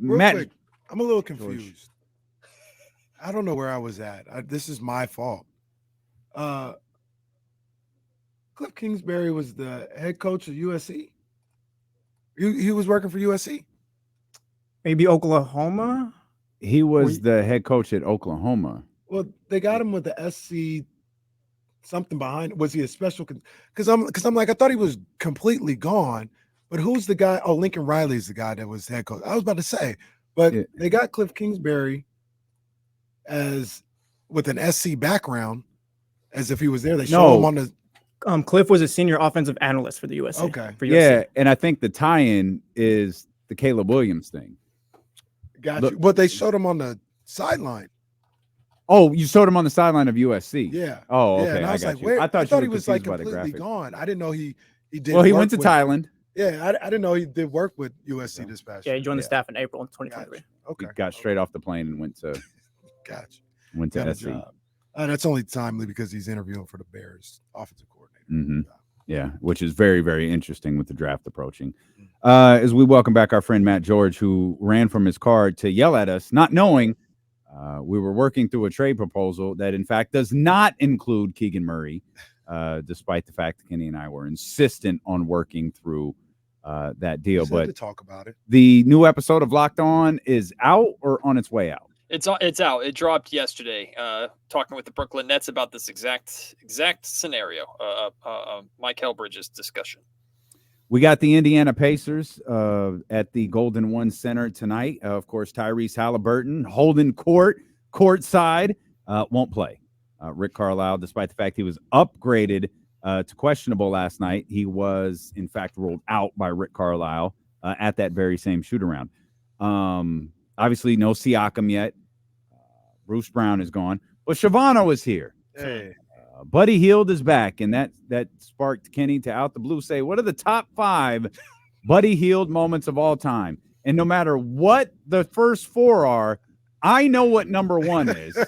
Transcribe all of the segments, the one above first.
Matt, quick, I'm a little confused. I don't know where I was at. This is my fault. Cliff Kingsbury was the head coach of USC. He was working for USC. Maybe Oklahoma. he was the head coach at Oklahoma. Well, they got him with the SC something behind. Was he a special? Because I'm like, I thought he was completely gone. But who's the guy? Oh, Lincoln Riley is the guy that was head coach. I was about to say, but they got Cliff Kingsbury as with an SC background, as if he was there. They showed him on the. Cliff was a senior offensive analyst for the USC. Okay. For USC. Yeah, and I think the tie-in is the Caleb Williams thing. Got you. But they showed him on the sideline. Oh, you showed him on the sideline of USC. Yeah. Oh, okay. Yeah, and I was got like, you. where? I thought he was like by the completely graphic. gone. I didn't know he did. Well, he went to Thailand. Yeah, I didn't know he did work with USC this past year. Yeah, he joined the staff in April 2023. Gotcha. Okay. He got straight off the plane and went to SC. That's only timely because he's interviewing for the Bears offensive coordinator. Mm-hmm. Yeah, which is very, very interesting with the draft approaching. As we welcome back our friend Matt George, who ran from his car to yell at us, not knowing we were working through a trade proposal that, in fact, does not include Keegan Murray, despite the fact that Kenny and I were insistent on working through that deal. But to talk about it. The new episode of Locked On is out or on its way out? It's out. It dropped yesterday. Talking with the Brooklyn Nets about this exact scenario. Mike Helbridge's discussion. We got the Indiana Pacers at the Golden One Center tonight. Of course, Tyrese Halliburton holding courtside, won't play. Rick Carlisle, despite the fact he was upgraded to questionable last night, he was in fact ruled out by Rick Carlisle at that very same shoot around. Obviously, no Siakam yet. Bruce Brown is gone, but Shavano is here. Hey. Buddy Hield is back, and that sparked Kenny to out the blue say, what are the top 5 Buddy Hield moments of all time? And no matter what the first 4 are, I know what number 1 is,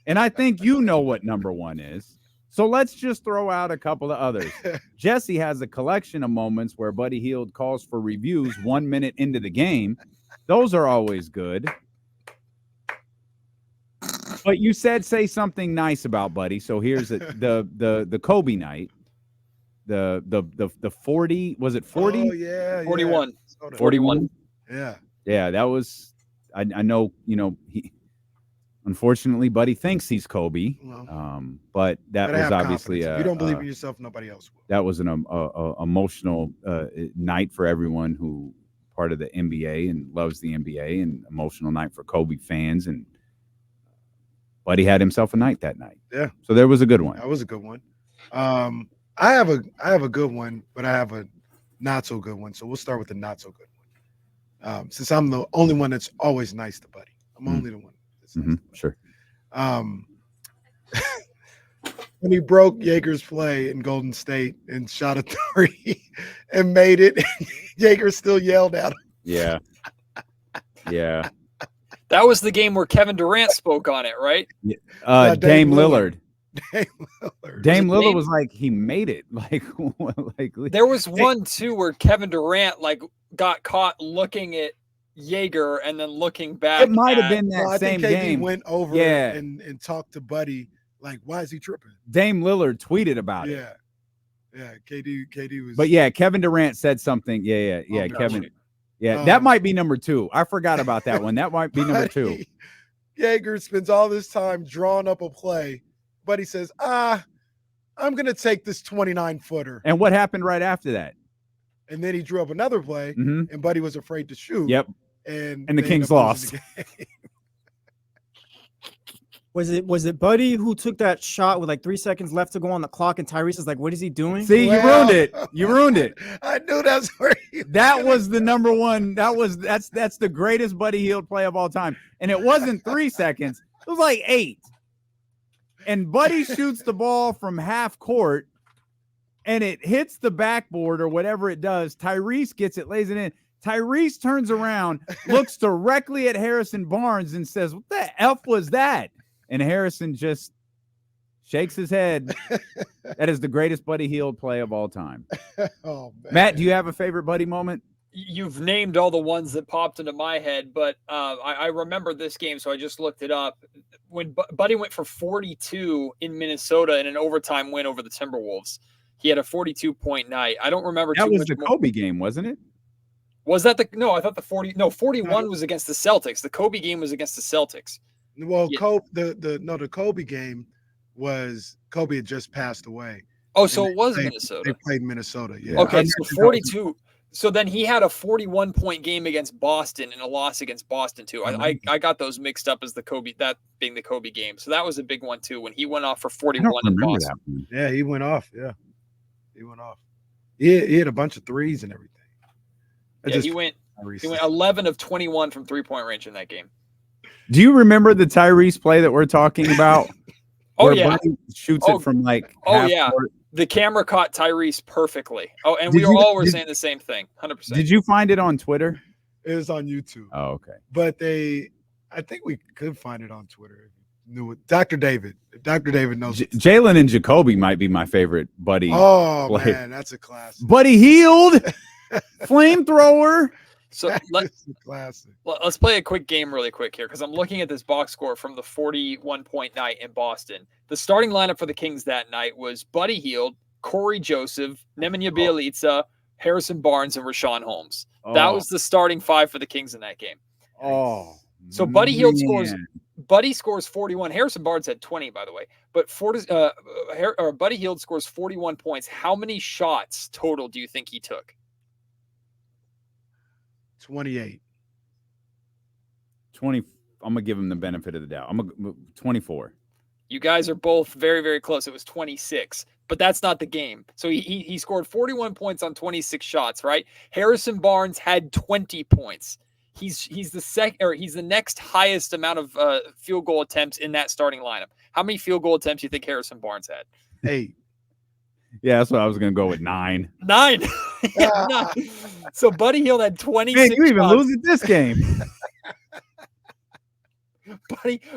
and I think you know what number 1 is. So let's just throw out a couple of others. Jesse has a collection of moments where Buddy Hield calls for reviews 1 minute into the game. Those are always good. But you said say something nice about Buddy. So here's the Kobe night. The 40, was it 40? Oh, yeah. 41. Yeah. 41. Yeah. Yeah, that was I know, he unfortunately Buddy thinks he's Kobe. But that was obviously if you don't believe in yourself, nobody else will. That was an emotional night for everyone who part of the NBA and loves the NBA, and emotional night for Kobe fans, and Buddy had himself a night that night. Yeah. So there was a good one. That was a good one. I have a good one, but I have a not so good one. So we'll start with the not so good one. Since I'm the only one that's always nice to Buddy. I'm only the one that's nice to Buddy. Sure. When he broke Jaeger's play in Golden State and shot a 3 and made it, Jaeger still yelled at him. Yeah. Yeah. That was the game where Kevin Durant spoke on it, right? Dame Lillard. Dame Lillard was like, he made it. Like there was one too where Kevin Durant got caught looking at Jaeger and then looking back. It might have been that same game. game. Went over and talked to Buddy. Like, why is he tripping? Dame Lillard tweeted about it. Yeah. KD was. But yeah, Kevin Durant said something. Yeah. Kevin. Yeah, that might be number 2. I forgot about that one. That might be number 2. Jaeger spends all this time drawing up a play, but he says, I'm going to take this 29-footer. And what happened right after that? And then he drew up another play, and Buddy was afraid to shoot. Yep. And the Kings lost. Was it Buddy who took that shot with like 3 seconds left to go on the clock, and Tyrese is like, what is he doing? See, you ruined it. You ruined it. I knew that's where that was the number 1. That's the greatest Buddy Hield play of all time. And it wasn't 3 seconds. It was like 8. And Buddy shoots the ball from half court, and it hits the backboard or whatever it does. Tyrese gets it, lays it in. Tyrese turns around, looks directly at Harrison Barnes and says, what the F was that? And Harrison just shakes his head. That is the greatest Buddy Hield play of all time. Oh, man. Matt, do you have a favorite Buddy moment? you've named all the ones that popped into my head, but I remember this game, so I just looked it up. When Buddy went for 42 in Minnesota in an overtime win over the Timberwolves, he had a 42-point night. I don't remember That too was much the more. Kobe game, wasn't it? Was that the no? I thought the 41 was against the Celtics. The Kobe game was against the Celtics. Well, Yeah. Kobe, the Kobe game was Kobe had just passed away. Oh, so And it was they Minnesota. played Minnesota. Yeah. Okay, I so imagine 42. So then he had a 41-point game against Boston and a loss against Boston too. I got those mixed up as the Kobe, that being the Kobe game. So that was a big one too when he went off for I 41 don't in remember Boston. that one. Yeah, he went off. Yeah, he went off. He had a bunch of threes and everything. Yeah, he went 11 of 21 from 3-point range in that game. Do you remember the Tyrese play that we're talking about? Oh Where yeah. Buddy shoots Oh, it from like oh, half yeah. court? The camera caught Tyrese perfectly. Oh, and Did we you- all were did- saying the same thing. 100%. Did you find it on Twitter? It was on YouTube, Oh, okay. but I think we could find it on Twitter. Knew it. Dr. David. Dr. David knows. Jalen and Jacoby might be my favorite Buddy. Oh play. man, that's a classic. Buddy healed, flamethrower. So That's a classic. let's play a quick game really quick here because I'm looking at this box score from the 41-point night in Boston. The starting lineup for the Kings that night was Buddy Hield, Corey Joseph, Nemanja Bjelica, Harrison Barnes, and Rashawn Holmes. That was the starting five for the Kings in that game. oh. So Buddy Hield man. scores. Buddy scores 41. Harrison Barnes had 20, by the way. But Buddy Hield scores 41 points. How many shots total do you think he took? 28. 20. I'm gonna give him the benefit of the doubt. I'm gonna 24. You guys are both very, very close. It was 26, but that's not the game. So he scored 41 points on 26 shots, right? Harrison Barnes had 20 points. He's the next highest amount of field goal attempts in that starting lineup. How many field goal attempts do you think Harrison Barnes had? 8. Yeah, that's what I was gonna go with 9. 9. Yeah, 9. So Buddy Hield had 26 Man, you even shots. lose at this game.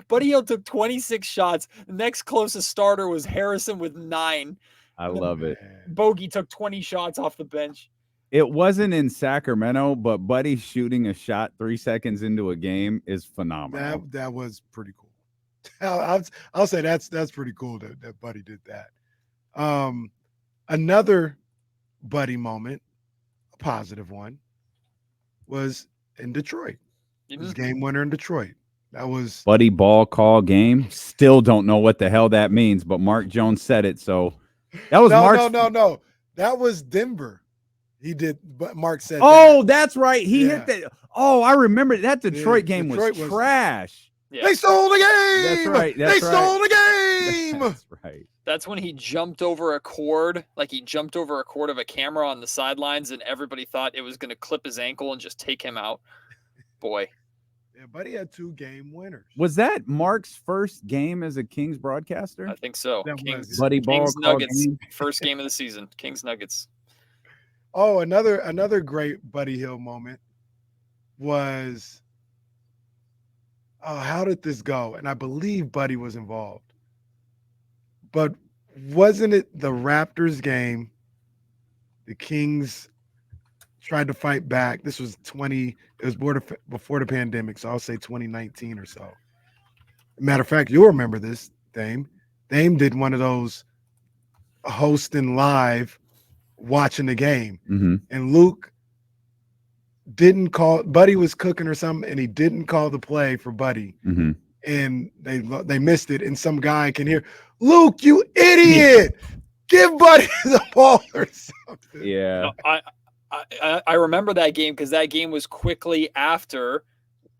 Buddy Hield took 26 shots. The next closest starter was Harrison with 9. I love it. Bogey took 20 shots off the bench. It wasn't in Sacramento, but Buddy shooting a shot 3 seconds into a game is phenomenal. That was pretty cool. I'll say that's pretty cool that Buddy did that. Another Buddy moment, a positive one, was in Detroit. It was game winner in Detroit. That was Buddy ball call game. Still don't know what the hell that means, but Mark Jones said it. So that was Mark's. No. That was Denver. He did, but Mark said. Oh, that's right. He Yeah. hit that. Oh, I remember that Detroit Yeah, game Detroit was was- trash. Yeah. They stole the game. That's right. They That's stole right. the game. That's right. That's when he jumped over a cord, like he jumped over a cord of a camera on the sidelines, and everybody thought it was going to clip his ankle and just take him out. Boy. Yeah, Buddy had 2 game winners. Was that Mark's first game as a Kings broadcaster? I think so. That Kings, was- Buddy ball Kings call Nuggets, game? first game of the season. Kings Nuggets. Oh, another great Buddy Hield moment was, how did this go? And I believe Buddy was involved. But wasn't it the Raptors game? The Kings tried to fight back. This was it was before the pandemic, so I'll say 2019 or so. Matter of fact, you'll remember this, Dame. Dame did one of those hosting live, watching the game. Mm-hmm. And Luke didn't call. Buddy was cooking or something, and he didn't call the play for Buddy. Mm-hmm. And they missed it. And some guy can hear, Luke, you idiot! Give Buddy the ball or something. Yeah. No, I remember that game because that game was quickly after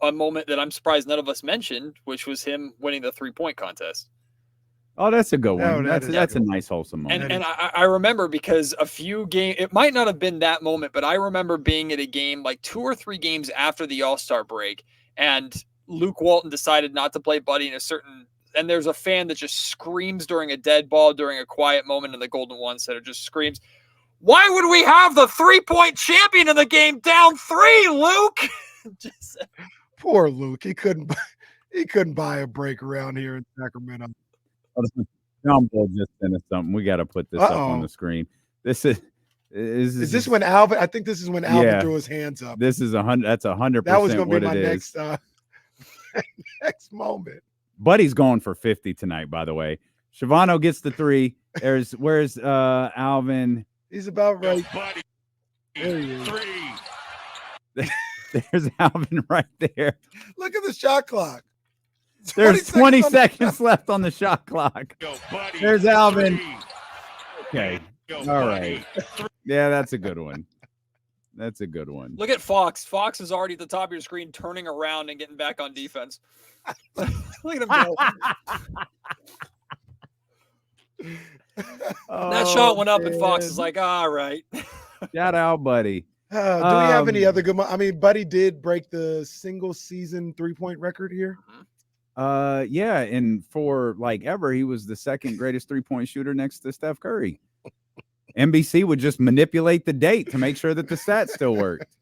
a moment that I'm surprised none of us mentioned, which was him winning the 3-point contest. Oh, that's a good one. No, that is that's a good. nice wholesome moment. And I remember because a few games, it might not have been that moment, but I remember being at a game like 2 or 3 games after the All-Star break, and Luke Walton decided not to play Buddy in a certain, and there's a fan that just screams during a dead ball during a quiet moment in the Golden One Center, just screams, "Why would we have the 3-point champion in the game down 3, Luke?" Just, Poor Luke. He couldn't buy a break around here in Sacramento. John Bull just sent us something. We got to put this up on Uh-oh. the screen. This is Is this when Alvin? I think this is when Alvin threw his hands up. This is 100. That's 100%. That was going to be my next next moment. Buddy's going for 50 tonight, by the way. Shavano gets the 3. Where's Alvin? He's about right. Buddy. There he is. 3. There's Alvin right there. Look at the shot clock. There's 20 seconds left on the shot clock. Go, buddy. There's Alvin. 3. Okay. Go, All buddy. right. Yeah, that's a good one. That's a good one. Look at Fox. Fox is already at the top of your screen, turning around and getting back on defense. Look at him go. That shot went up, and Fox is like, all right. Shout out, Buddy. Do we have any other good? I mean, Buddy did break the single season 3-point record here. Yeah, and for like ever, he was the second greatest 3-point shooter next to Steph Curry. NBC would just manipulate the date to make sure that the stats still worked.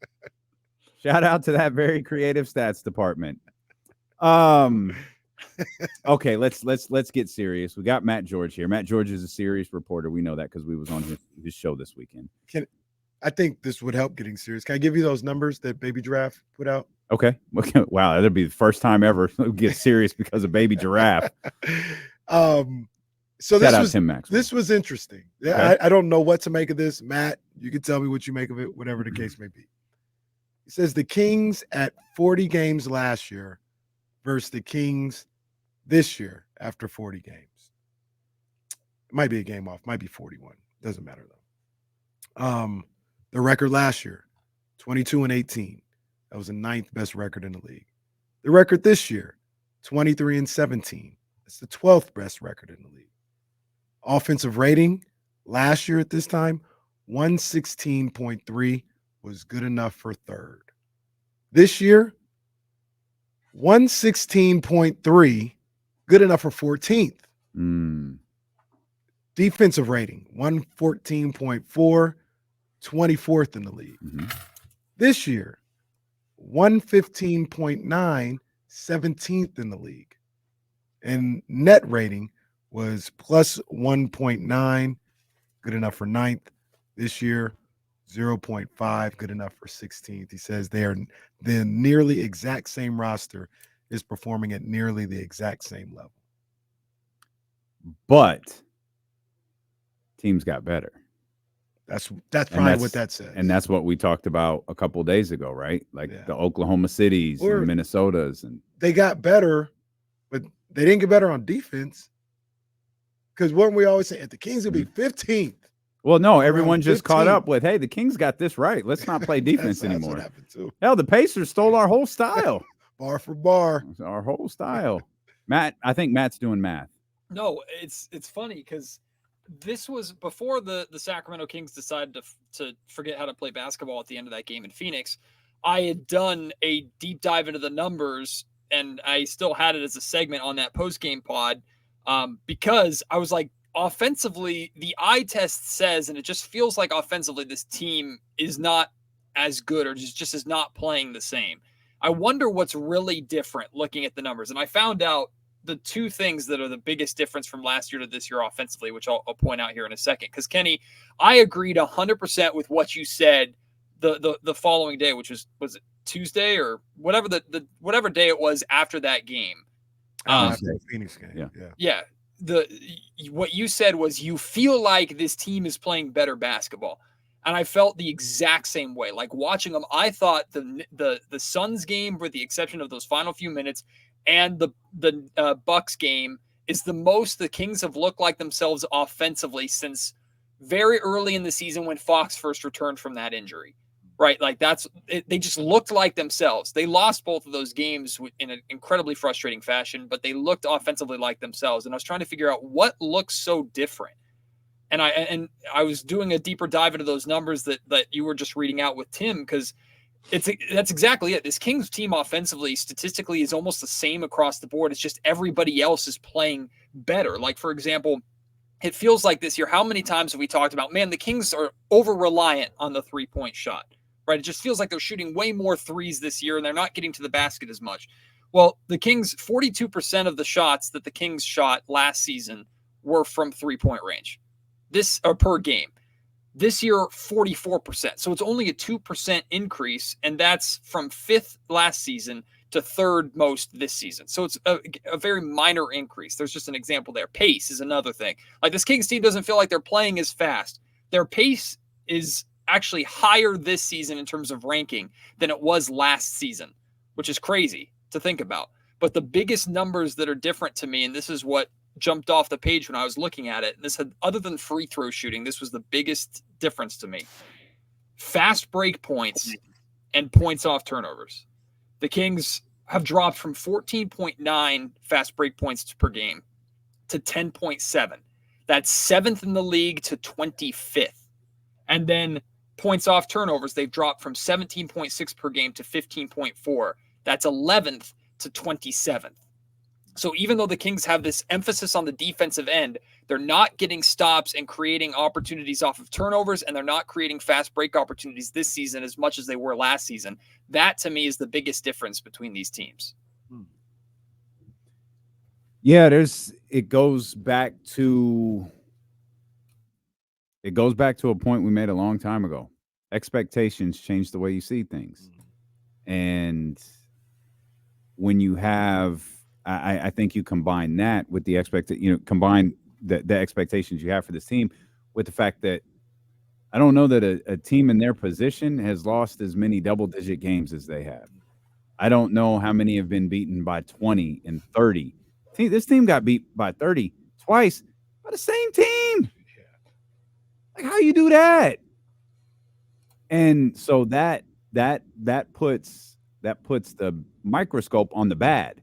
Shout out to that very creative stats department. Okay, let's get serious. We got Matt George here. Matt George is a serious reporter. We know that because we was on his show this weekend. I think this would help getting serious. Can I give you those numbers that Baby Giraffe put out? Okay. Wow, that'd be the first time ever we get serious because of Baby Giraffe. So Shout out Tim Maxwell. This was interesting. Okay. I don't know what to make of this. Matt, you can tell me what you make of it, whatever the case may be. He says the Kings at 40 games last year versus the Kings this year after 40 games. It might be a game off, might be 41. Doesn't matter though. The record last year, 22-18. That was the 9th best record in the league. The record this year, 23-17. That's the 12th best record in the league. Offensive rating last year at this time, 116.3 was good enough for 3rd. This year, 116.3, good enough for 14th. Defensive rating, 114.4, 24th in the league. This year, 115.9, 17th in the league. And net rating was plus 1.9, good enough for 9th. This year, 0.5, good enough for 16th. He says the nearly exact same roster is performing at nearly the exact same level. But teams got better. That's probably what that says. And that's what we talked about a couple of days ago, right? Like the Oklahoma Cities and Minnesotas. And they got better, but they didn't get better on defense. Because weren't we always saying the Kings would be 15th? Well, no, everyone just caught up with, hey, the Kings got this right. Let's not play defense anymore. That's what happened too. Hell, the Pacers stole our whole style. Bar for bar. Our whole style. Matt, I think Matt's doing math. No, it's funny because this was before the Sacramento Kings decided to forget how to play basketball at the end of that game in Phoenix. I had done a deep dive into the numbers, and I still had it as a segment on that post-game pod because I was like, offensively, the eye test says, and it just feels like offensively this team is not as good or just is not playing the same. I wonder what's really different looking at the numbers. And I found out the two things that are the biggest difference from last year to this year offensively, which I'll point out here in a second. Because, Kenny, I agreed 100% with what you said the following day, which was it Tuesday or whatever whatever day it was after that game? After Phoenix game. Yeah. What you said was you feel like this team is playing better basketball. And I felt the exact same way. Like watching them, I thought the Suns game, with the exception of those final few minutes, and the Bucks game, is the most the Kings have looked like themselves offensively since very early in the season when Fox first returned from that injury. Right? Like they just looked like themselves. They lost both of those games in an incredibly frustrating fashion, but they looked offensively like themselves. And I was trying to figure out what looks so different. And I was doing a deeper dive into those numbers that you were just reading out with Tim, because that's exactly it. This Kings team offensively, statistically, is almost the same across the board. It's just everybody else is playing better. Like, for example, it feels like this year, how many times have we talked about, man, the Kings are over-reliant on the three-point shot, right? It just feels like they're shooting way more threes this year, and they're not getting to the basket as much. Well, the Kings, 42% of the shots that the Kings shot last season were from three-point range. Per game. This year, 44%. So it's only a 2% increase, and that's from 5th last season to 3rd most this season. So it's a very minor increase. There's just an example there. Pace is another thing. Like, this Kings team doesn't feel like they're playing as fast. Their pace is actually higher this season in terms of ranking than it was last season, which is crazy to think about. But the biggest numbers that are different to me, and this is what jumped off the page when I was looking at it, and this had, other than free throw shooting, this was the biggest difference to me. Fast break points and points off turnovers. The Kings have dropped from 14.9 fast break points per game to 10.7. That's 7th in the league to 25th. And then points off turnovers, they've dropped from 17.6 per game to 15.4. That's 11th to 27th. So even though the Kings have this emphasis on the defensive end, they're not getting stops and creating opportunities off of turnovers, and they're not creating fast break opportunities this season as much as they were last season. That, to me, is the biggest difference between these teams. Yeah, it goes back to a point we made a long time ago. Expectations change the way you see things. And when you have, I think you combine that with the combine the expectations you have for this team with the fact that I don't know that a team in their position has lost as many double-digit games as they have. I don't know how many have been beaten by 20 and 30. This team got beat by 30 twice by the same team. Like, how you do that? And so that puts the microscope on the bad,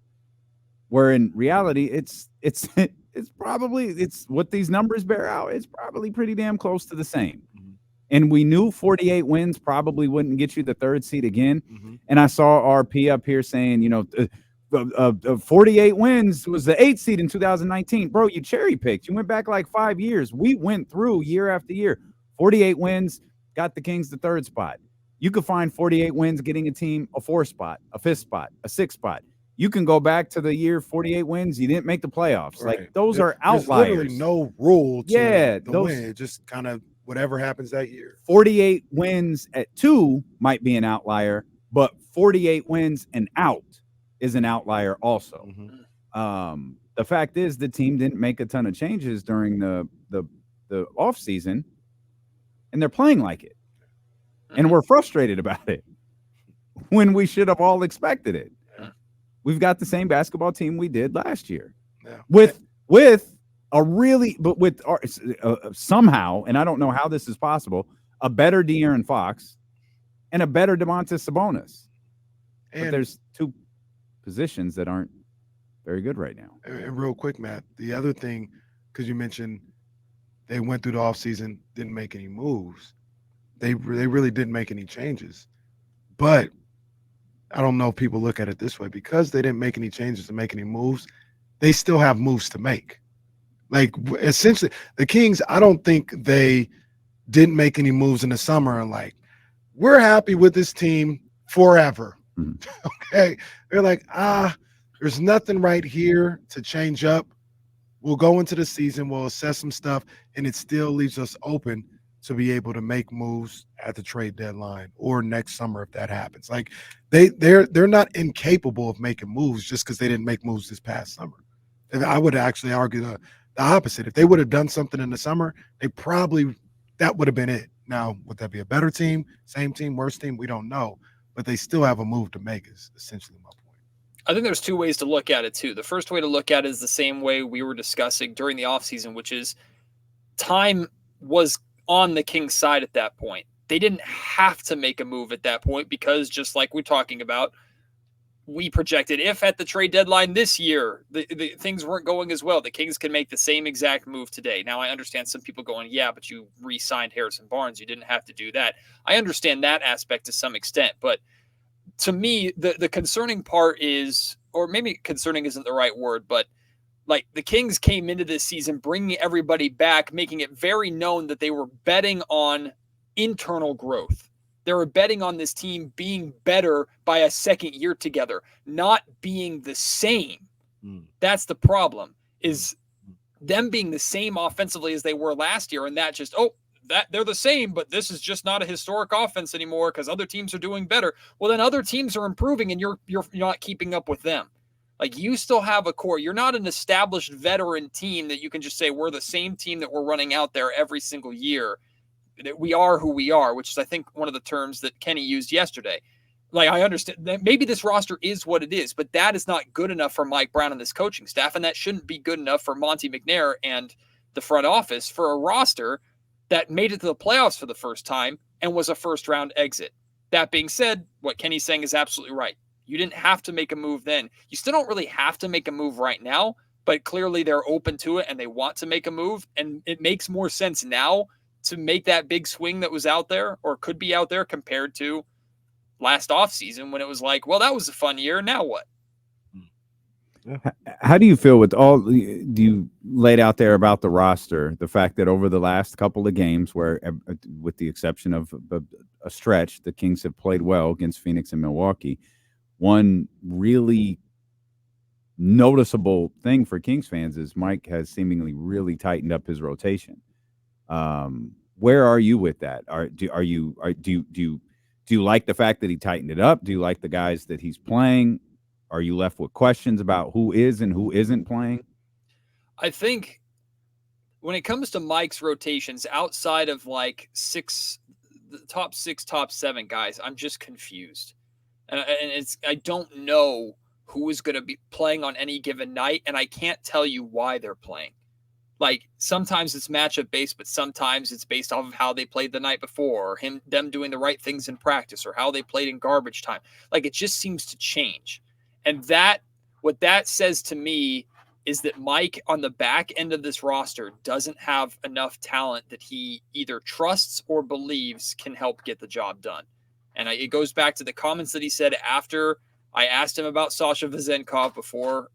where in reality it's what these numbers bear out. It's probably pretty damn close to the same. And we knew 48 wins probably wouldn't get you the 3rd seed again. And I saw RP up here saying, 48 wins was the 8th seed in 2019. Bro, you cherry picked. You went back like 5 years. We went through year after year. 48 wins got the Kings the 3rd spot. You could find 48 wins getting a team a 4th spot, a 5th spot, a 6th spot. You can go back to the year 48 wins. You didn't make the playoffs. Right. Like, those are outliers. There's literally no rule to those, win. It just kind of whatever happens that year. 48 wins at 2 might be an outlier, but 48 wins and out is an outlier also. The fact is the team didn't make a ton of changes during the off season, and they're playing like it. And we're frustrated about it when we should have all expected it. We've got the same basketball team we did last year with somehow, and I don't know how this is possible, a better De'Aaron Fox and a better Domantas Sabonis. But there's 2 positions that aren't very good right now. And real quick, Matt, the other thing, because you mentioned they went through the offseason, didn't make any moves. They really didn't make any changes. But I don't know if people look at it this way. Because they didn't make any changes and make any moves, they still have moves to make. Like, essentially, the Kings, I don't think they didn't make any moves in the summer and like, we're happy with this team forever. Okay. They're like, there's nothing right here to change up. We'll go into the season, we'll assess some stuff, and it still leaves us open to be able to make moves at the trade deadline or next summer if that happens. Like, they're not incapable of making moves just because they didn't make moves this past summer. And I would actually argue the opposite. If they would have done something in the summer, that would have been it. Now, would that be a better team, same team, worse team? We don't know. But they still have a move to make is essentially my point. I think there's 2 ways to look at it, too. The first way to look at it is the same way we were discussing during the offseason, which is time was on the Kings' side at that point. They didn't have to make a move at that point because, just like we're talking about, we projected if at the trade deadline this year, the things weren't going as well, the Kings can make the same exact move today. Now, I understand some people going, yeah, but you re-signed Harrison Barnes. You didn't have to do that. I understand that aspect to some extent, but to me, the concerning part is, or maybe concerning isn't the right word, but like the Kings came into this season bringing everybody back, making it very known that they were betting on internal growth. They were betting on this team being better by a second year together, not being the same. That's the problem, is them being the same offensively as they were last year, and that just, that they're the same, but this is just not a historic offense anymore because other teams are doing better. Well, then other teams are improving and you're not keeping up with them. Like, you still have a core. You're not an established veteran team that you can just say we're the same team that we're running out there every single year. That we are who we are, which is, I think, one of the terms that Kenny used yesterday. Like, I understand that maybe this roster is what it is, but that is not good enough for Mike Brown and this coaching staff, and that shouldn't be good enough for Monty McNair and the front office for a roster that made it to the playoffs for the first time and was a first-round exit. That being said, what Kenny's saying is absolutely right. You didn't have to make a move then. You still don't really have to make a move right now, but clearly they're open to it and they want to make a move, and it makes more sense now to make that big swing that was out there or could be out there compared to last offseason when it was like, well, that was a fun year. Now what? How do you feel with all you laid out there about the roster, the fact that over the last couple of games where, with the exception of a stretch, the Kings have played well against Phoenix and Milwaukee, one really noticeable thing for Kings fans is Mike has seemingly really tightened up his rotation. Where are you with that? Do you like the fact that he tightened it up? Do you like the guys that he's playing? Are you left with questions about who is and who isn't playing? I think when it comes to Mike's rotations outside of like the top 6, top 7 guys, I'm just confused. And I don't know who is going to be playing on any given night, and I can't tell you why they're playing. Like, sometimes it's matchup based, but sometimes it's based off of how they played the night before, or them doing the right things in practice, or how they played in garbage time. Like, it just seems to change. And what that says to me is that Mike on the back end of this roster doesn't have enough talent that he either trusts or believes can help get the job done. And it goes back to the comments that he said after I asked him about Sasha Vezenkov before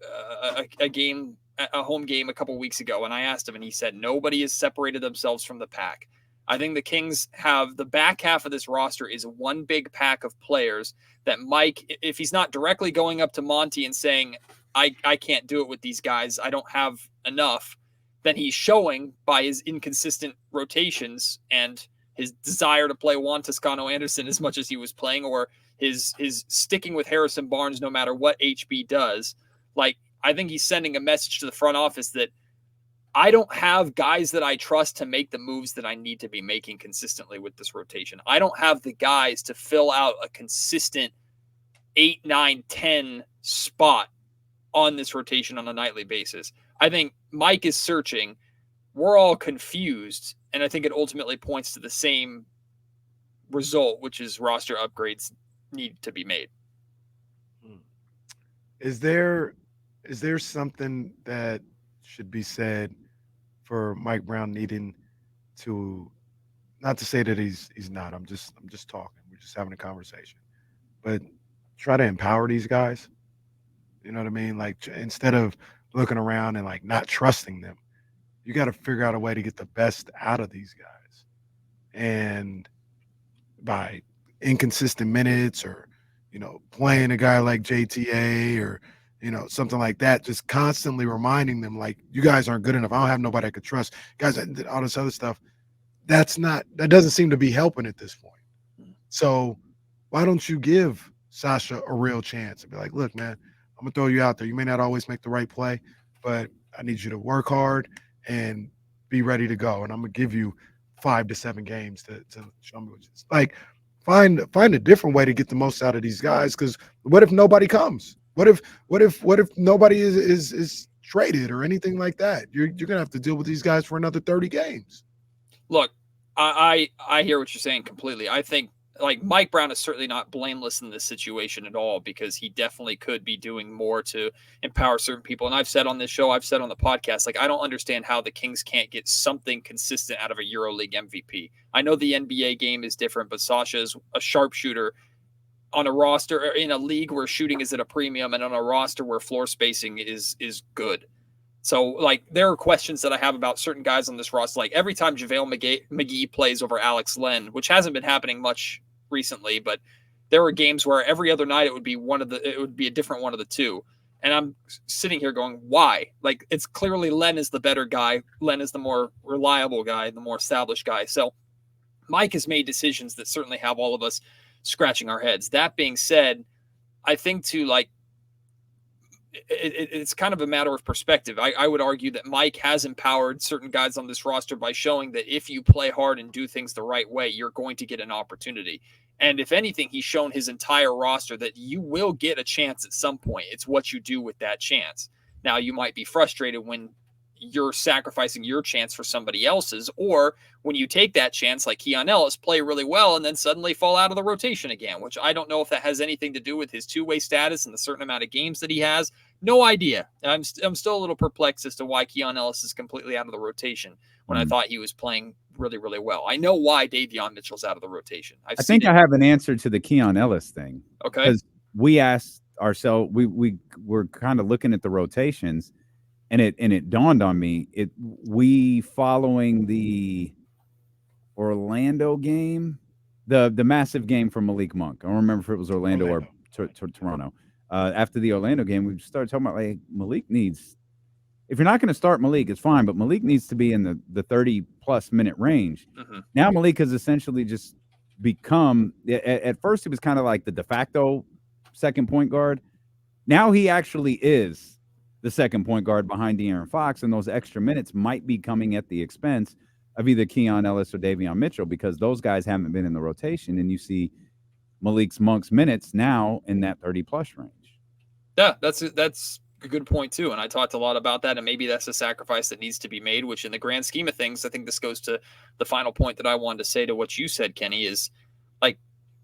a home game a couple weeks ago. And I asked him, and he said, nobody has separated themselves from the pack. I think the Kings have the back half of this roster is one big pack of players that Mike, if he's not directly going up to Monty and saying, I can't do it with these guys, I don't have enough, then he's showing by his inconsistent rotations and his desire to play Juan Toscano Anderson as much as he was playing, or his sticking with Harrison Barnes no matter what HB does. Like, I think he's sending a message to the front office that I don't have guys that I trust to make the moves that I need to be making consistently with this rotation. I don't have the guys to fill out a consistent 8, 9, 10 spot on this rotation on a nightly basis. I think Mike is searching. We're all confused, and I think it ultimately points to the same result, which is roster upgrades need to be made. Is there something that should be said for Mike Brown needing to, not to say that he's not, I'm just talking, we're just having a conversation, but try to empower these guys. You know what I mean? Like, instead of looking around and like not trusting them, you got to figure out a way to get the best out of these guys. And by inconsistent minutes, or, playing a guy like JTA, or, something like that, just constantly reminding them, like, you guys aren't good enough. I don't have nobody I could trust. Guys, all this other stuff, that doesn't seem to be helping at this point. So why don't you give Sasha a real chance and be like, look, man, I'm going to throw you out there. You may not always make the right play, but I need you to work hard and be ready to go. And I'm going to give you 5 to 7 games to show me what it's like. Find a different way to get the most out of these guys. Because what if nobody comes? What if nobody is traded or anything like that? You're gonna have to deal with these guys for another 30 games. Look, I hear what you're saying completely. I think, like, Mike Brown is certainly not blameless in this situation at all, because he definitely could be doing more to empower certain people. And I've said on this show, I've said on the podcast, like, I don't understand how the Kings can't get something consistent out of a EuroLeague MVP. I know the NBA game is different, but Sasha is a sharpshooter on a roster in a league where shooting is at a premium, and on a roster where floor spacing is good. So, like, there are questions that I have about certain guys on this roster. Like, every time JaVale McGee plays over Alex Len, which hasn't been happening much recently, but there were games where every other night it would be a different one of the two. And I'm sitting here going, why? Like, it's clearly Len is the better guy. Len is the more reliable guy, the more established guy. So Mike has made decisions that certainly have all of us scratching our heads. That being said, I think it's kind of a matter of perspective. I would argue that Mike has empowered certain guys on this roster by showing that if you play hard and do things the right way, you're going to get an opportunity. And if anything, he's shown his entire roster that you will get a chance at some point. It's what you do with that chance. Now, you might be frustrated when you're sacrificing your chance for somebody else's, or when you take that chance, like Keon Ellis, play really well and then suddenly fall out of the rotation again, which I don't know if that has anything to do with his two-way status and the certain amount of games that he has. No idea. I'm still a little perplexed as to why Keon Ellis is completely out of the rotation when I thought he was playing really, really well. I know why Davion Mitchell's out of the rotation. I think I have an answer to the Keon Ellis thing. Okay. Because we asked ourselves, we were kind of looking at the rotations, and it dawned on me, we following the Orlando game, the massive game from Malik Monk. I don't remember if it was Orlando. Or Toronto. After the Orlando game, we started talking about, like, Malik needs, if you're not going to start Malik, it's fine, but Malik needs to be in the 30-plus minute range. Mm-hmm. Now Malik has essentially just become, at first he was kind of like the de facto second point guard. Now he actually is the second point guard behind De'Aaron Fox, and those extra minutes might be coming at the expense of either Keon Ellis or Davion Mitchell, because those guys haven't been in the rotation, and you see Monk's minutes now in that 30-plus range. Yeah, that's a good point too, and I talked a lot about that, and maybe that's a sacrifice that needs to be made, which in the grand scheme of things, I think this goes to the final point that I wanted to say to what you said, Kenny, is like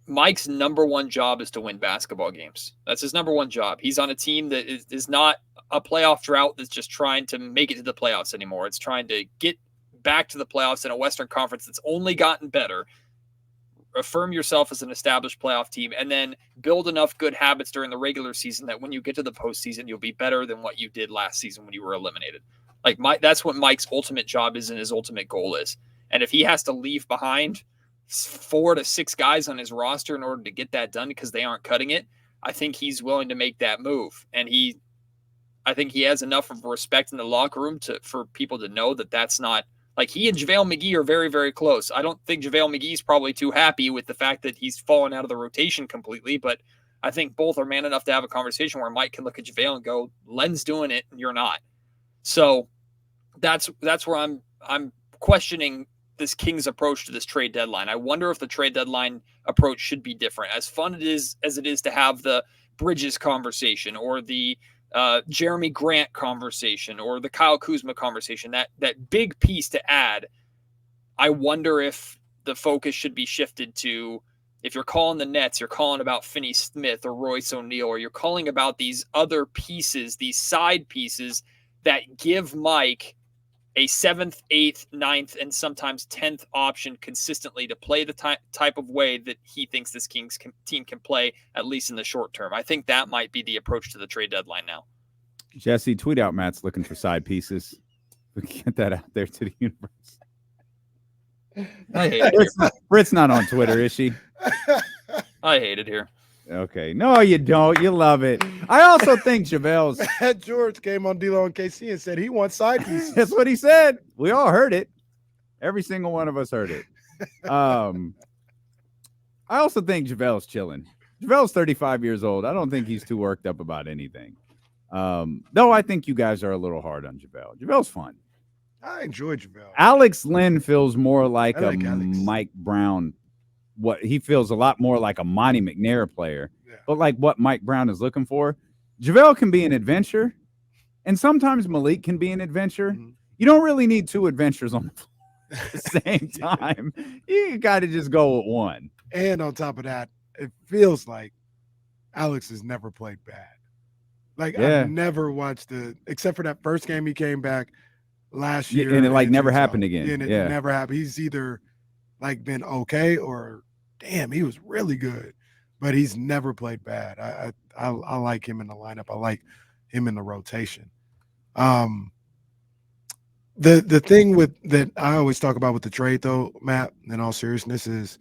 Mike's number one job is to win basketball games. That's his number one job. He's on a team that is not a playoff drought that's just trying to make it to the playoffs anymore. It's trying to get back to the playoffs in a Western Conference that's only gotten better. Affirm yourself as an established playoff team, and then build enough good habits during the regular season that when you get to the postseason, you'll be better than what you did last season when you were eliminated. Like that's what Mike's ultimate job is and his ultimate goal is. And if he has to leave behind 4 to 6 guys on his roster in order to get that done because they aren't cutting it, I think he's willing to make that move. And I think he has enough of respect in the locker room for people to know that that's not, like, he and JaVale McGee are very, very close. I don't think JaVale McGee's probably too happy with the fact that he's fallen out of the rotation completely, but I think both are man enough to have a conversation where Mike can look at JaVale and go, Len's doing it and you're not. So that's where I'm questioning this Kings approach to this trade deadline. I wonder if the trade deadline approach should be different. As fun as it is to have the Bridges conversation or the Jeremy Grant conversation or the Kyle Kuzma conversation, that big piece to add, I wonder if the focus should be shifted to, if you're calling the Nets, you're calling about Finney Smith or Royce O'Neal, or you're calling about these other pieces, these side pieces that give Mike a 7th, 8th, 9th, and sometimes 10th option consistently to play the type of way that he thinks this Kings team can play, at least in the short term. I think that might be the approach to the trade deadline now. Jesse, tweet out Matt's looking for side pieces. We can get that out there to the universe. I hate it here. Britt's not on Twitter, is she? I hate it here. Okay. No, you don't. You love it. I also think JaVale's. George came on D-Lo and KC and said he wants side pieces. That's what he said. We all heard it. Every single one of us heard it. I also think JaVale's chilling. JaVale's 35 years old. I don't think he's too worked up about anything. Though I think you guys are a little hard on JaVale. JaVale's fun. I enjoy JaVale. Alex Lynn feels more like Alex. Mike Brown. What he feels a lot more like a Monty McNair player, yeah. But like what Mike Brown is looking for. JaVale can be an adventure, and sometimes Malik can be an adventure. Mm-hmm. You don't really need 2 adventures on the same time. You got to just go with one. And on top of that, it feels like Alex has never played bad. Like, yeah. I've never watched except for that first game he came back last year. And it never happened again. And it never happened. He's either like been okay or damn, he was really good, but he's never played bad. I like him in the lineup. I like him in the rotation. The thing that I always talk about with the trade though, Matt, in all seriousness, is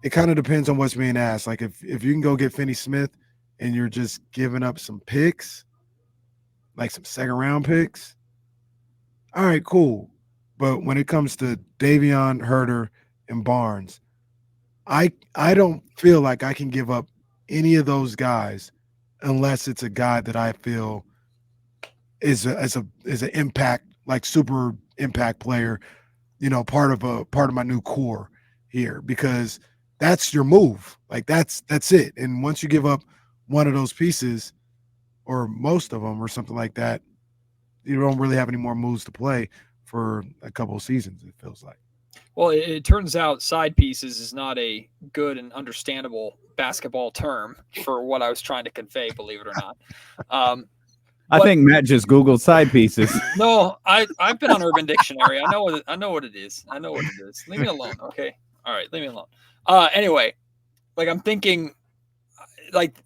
it kind of depends on what's being asked. Like if you can go get Finney Smith and you're just giving up some picks, like some second-round picks, all right, cool. But when it comes to Davion, Herter, and Barnes, I don't feel like I can give up any of those guys unless it's a guy that I feel is an impact, like super impact player, part of my new core here, because that's your move. Like that's it. And once you give up one of those pieces or most of them or something like that, you don't really have any more moves to play for a couple of seasons, it feels like. Well, it turns out side pieces is not a good and understandable basketball term for what I was trying to convey, believe it or not. I think Matt just Googled side pieces. No, I've been on Urban Dictionary. I know what it is. I know what it is. Leave me alone, okay? All right, leave me alone. Anyway, like I'm thinking, like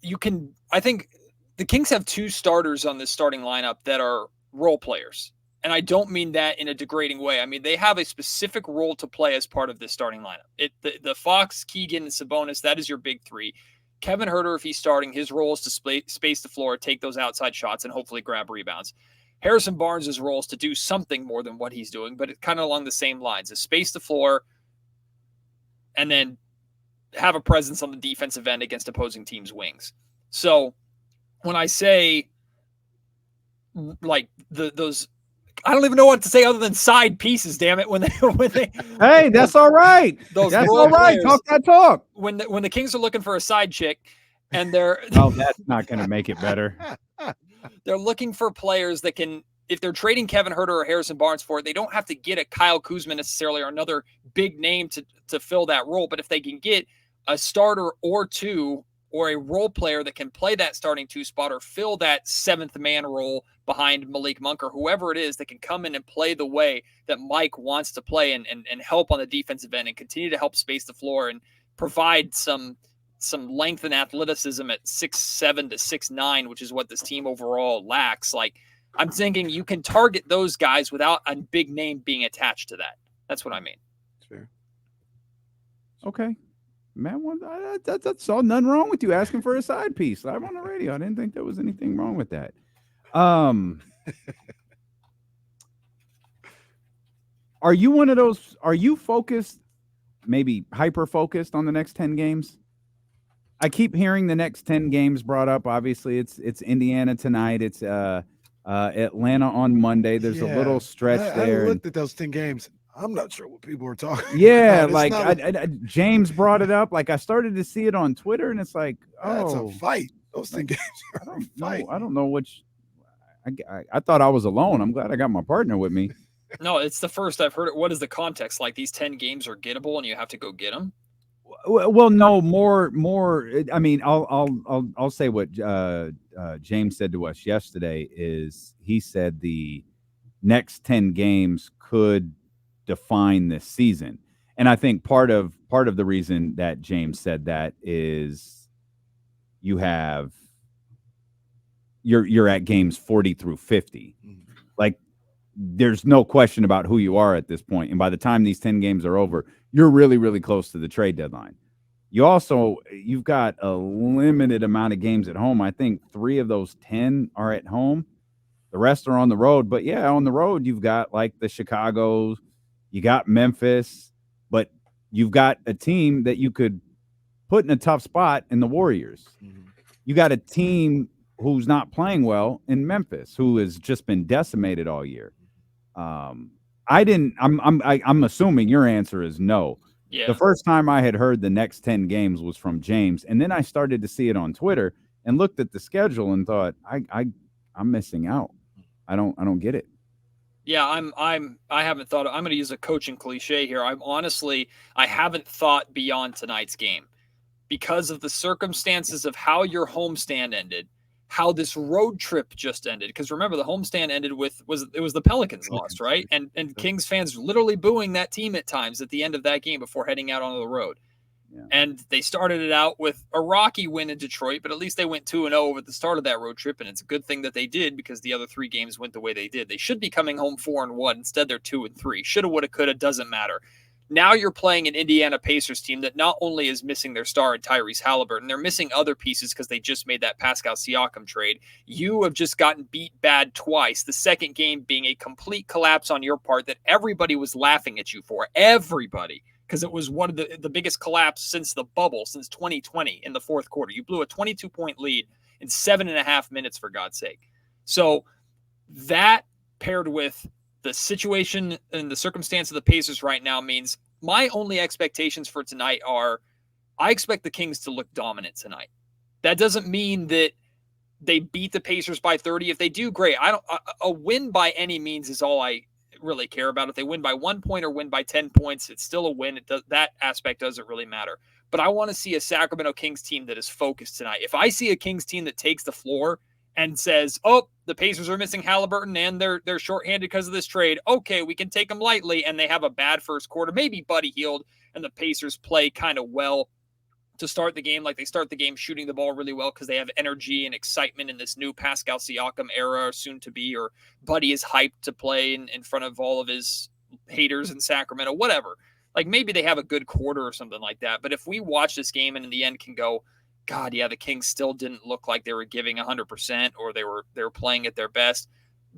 I think the Kings have 2 starters on this starting lineup that are role players. And I don't mean that in a degrading way. I mean, they have a specific role to play as part of this starting lineup. The Fox, Keegan, and Sabonis, that is your big 3. Kevin Herter, if he's starting, his role is to space the floor, take those outside shots, and hopefully grab rebounds. Harrison Barnes' role is to do something more than what he's doing, but it's kind of along the same lines, is space the floor and then have a presence on the defensive end against opposing teams' wings. So when I say like those, I don't even know what to say other than side pieces. Damn it! When they Hey, that's all right. That's all right. Players, talk that talk. When the Kings are looking for a side chick, and they're that's not going to make it better. They're looking for players that can, if they're trading Kevin Herter or Harrison Barnes for it, they don't have to get a Kyle Kuzma necessarily or another big name to fill that role. But if they can get a starter or 2 or a role player that can play that starting 2 spot or fill that 7th man role behind Malik Monk or whoever it is that can come in and play the way that Mike wants to play and help on the defensive end and continue to help space the floor and provide some length and athleticism at 6'7" to 6'9", which is what this team overall lacks. Like, I'm thinking you can target those guys without a big name being attached to that. That's what I mean. Fair. Okay. Man, that's all. Nothing wrong with you asking for a side piece. I'm on the radio. I didn't think there was anything wrong with that. Are you one of those? Are you focused, maybe hyper focused on the next 10 games? I keep hearing the next 10 games brought up. Obviously, it's Indiana tonight. It's Atlanta on Monday. There's a little stretch there. I looked at those 10 games. I'm not sure what people were talking yeah, about. like James brought it up. Like I started to see it on Twitter, and it's like, it's a fight. Those 10 games are a fight. I don't know which. I thought I was alone. I'm glad I got my partner with me. No, it's the first I've heard it. What is the context? Like these 10 games are gettable, and you have to go get them. Well, no, more. I mean, I'll say what James said to us yesterday is he said the next 10 games could define this season. And I think part of the reason that James said that is you're at games 40 through 50. Like there's no question about who you are at this point. And by the time these 10 games are over, you're really, really close to the trade deadline. You've got a limited amount of games at home. I think 3 of those 10 are at home. The rest are on the road. But yeah, on the road, you've got like the Chicago's, you got Memphis, but you've got a team that you could put in a tough spot in the Warriors. Mm-hmm. You got a team who's not playing well in Memphis, who has just been decimated all year. I'm assuming your answer is no. Yeah. The first time I had heard the next 10 games was from James, and then I started to see it on Twitter and looked at the schedule and thought, I'm missing out. I don't get it. Yeah, I haven't thought. I'm going to use a coaching cliche here. I haven't thought beyond tonight's game because of the circumstances of how your homestand ended, how this road trip just ended. Because remember, the homestand ended with the Pelicans lost, right? And Kings fans literally booing that team at times at the end of that game before heading out onto the road. Yeah. And they started it out with a rocky win in Detroit, but at least they went 2-0 at the start of that road trip, and it's a good thing that they did because the other 3 games went the way they did. They should be coming home 4-1. Instead, they're 2-3. Shoulda, woulda, coulda, doesn't matter. Now you're playing an Indiana Pacers team that not only is missing their star in Tyrese Halliburton, they're missing other pieces because they just made that Pascal Siakam trade. You have just gotten beat bad twice. The second game being a complete collapse on your part that everybody was laughing at you for. Everybody. Because it was one of the biggest collapse since the bubble, since 2020 in the fourth quarter. You blew a 22-point lead in 7.5 minutes, for God's sake. So that paired with the situation and the circumstance of the Pacers right now means my only expectations for tonight are I expect the Kings to look dominant tonight. That doesn't mean that they beat the Pacers by 30. If they do, great. A win by any means is all I really care about. If they win by 1 point or win by 10 points, it's still a win. That aspect doesn't really matter. But I want to see a Sacramento Kings team that is focused tonight. If I see a Kings team that takes the floor and says, oh, the Pacers are missing Halliburton and they're shorthanded because of this trade. Okay, we can take them lightly, and they have a bad first quarter. Maybe Buddy Hield and the Pacers play kind of well to start the game, like they start the game shooting the ball really well because they have energy and excitement in this new Pascal Siakam era, soon to be, or Buddy is hyped to play in front of all of his haters in Sacramento, whatever. Like maybe they have a good quarter or something like that. But if we watch this game and in the end can go, God, yeah, the Kings still didn't look like they were giving 100% or they were playing at their best,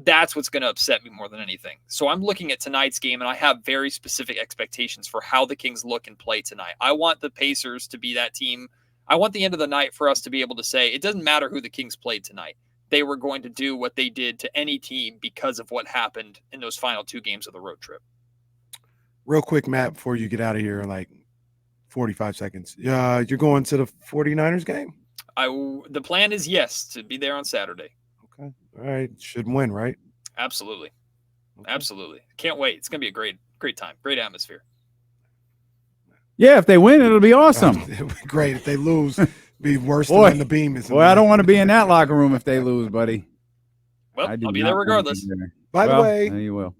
that's what's going to upset me more than anything. So I'm looking at tonight's game, and I have very specific expectations for how the Kings look and play tonight. I want the Pacers to be that team. I want the end of the night for us to be able to say, it doesn't matter who the Kings played tonight. They were going to do what they did to any team because of what happened in those final 2 games of the road trip. Real quick, Matt, before you get out of here in like 45 seconds. You're going to the 49ers game? The plan is, yes, to be there on Saturday. Okay. All right. Should win, right? Absolutely. Okay. Absolutely. Can't wait. It's going to be a great time. Great atmosphere. Yeah, if they win, it'll be awesome. It would be great. If they lose, it'd be worse than Boy. when the beam is. Well, I don't want to be in that locker room if they lose, buddy. Well, I do I'll be not there want to regardless. be there. By the Well, way, there you will.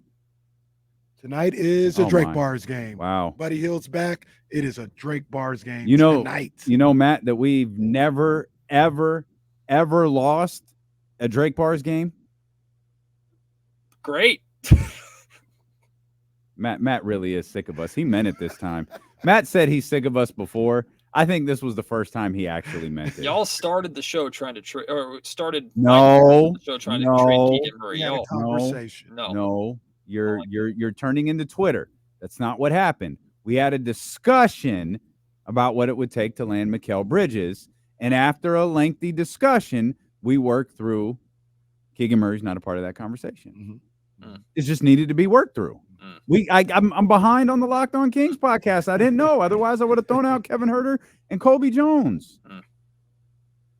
tonight is a Oh, Drake my. Bars game. Wow. Buddy Hield's back. It is a Drake Bars game You know, tonight. Matt, that we've never, ever, ever lost a Drake Bars game. Great. Matt really is sick of us. He meant it this time. Matt said he's sick of us before. I think this was the first time he actually meant it. Y'all started the show trying to trade, or started No, the show trying no, to trade Keegan Murray. We had a Y'all, conversation. no. No, you're like you're turning into Twitter. That's not what happened. We had a discussion about what it would take to land Mikal Bridges, and after a lengthy discussion, we worked through. Keegan Murray's not a part of that conversation. It just needed to be worked through. I'm behind on the Locked On Kings podcast. I didn't know. Otherwise, I would have thrown out Kevin Huerter and Kobe Jones.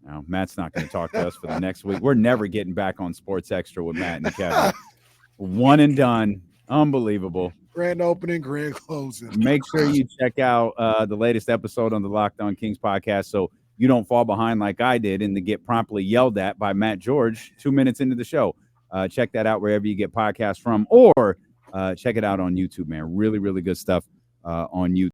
No, Matt's not going to talk to us for the next week. We're never getting back on Sports Extra with Matt and Kevin. One and done. Unbelievable. Grand opening, grand closing. Make sure you check out the latest episode on the Locked On Kings podcast so you don't fall behind like I did and to get promptly yelled at by Matt George 2 minutes into the show. Check that out wherever you get podcasts from, or check it out on YouTube, man. Really, really good stuff on YouTube.